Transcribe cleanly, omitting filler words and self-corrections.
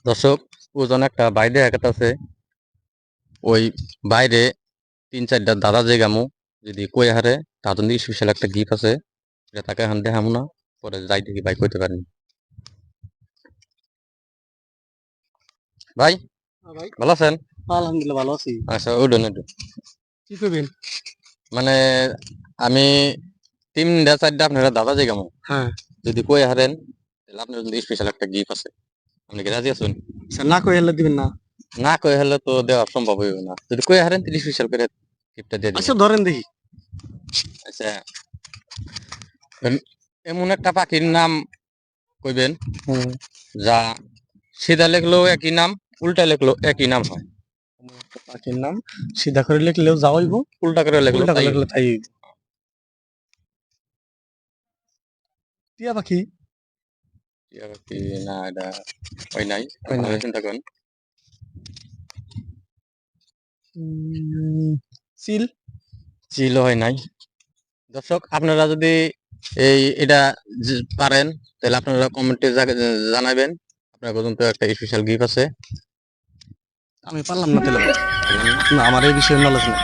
দর্শক ওজন একটা বাইরে একটা আছে ওই বাইরে 3-4টা দাদা যে গামু যদি কই হারে তার জন্য স্পেশাল একটা গিফট আছে এটা তাকে এখন দেখামু না পরে যাই দেখি ভাই কইতে পারেন ভাই ভাই ভালো আছেন? আলহামদুলিল্লাহ ভালো আছি। আচ্ছা উঠুন উঠুন কি করবেন? মানে আমি 3-4টা আপনারা দাদা যে গামু হ্যাঁ যদি কই হারেন তাহলে আপনার জন্য স্পেশাল একটা গিফট আছে আপনি কি রাজি আছেন? স্যার না কই হেলে দিবেন না? না কই হলে তো দেওয়া সম্ভব হইব না যদি কই হারেন তাহলে স্পেশাল করে গিফটটা দিয়ে দিন। আচ্ছা ধরেন দেখি। আচ্ছা এমন একটা পাখির নাম কইবেন যা সিধা লেখলেও একই নাম উল্টা লেখলেও একই নাম হয় একটা পাখির নাম সিধা করে লিখলেও যা হইব, উল্টা করে লেখলেও উল্টা করে তাই লিখলে তাই হইব। টিয়া পাখি। টিয়া পাখি না এটা হয় নাই হয় নাই। চিন্তা করেন চিল। চিল হয় নাই। দর্শক আপনারা যদি এটা পারেন তাহলে আপনারা কমেন্টে জানাবেন আপনার পর্যন্ত একটা স্পেশাল গিফট আছে। আমি পারলাম না তাহলে। না আমার এই বিষয়ে নলেজ নাই।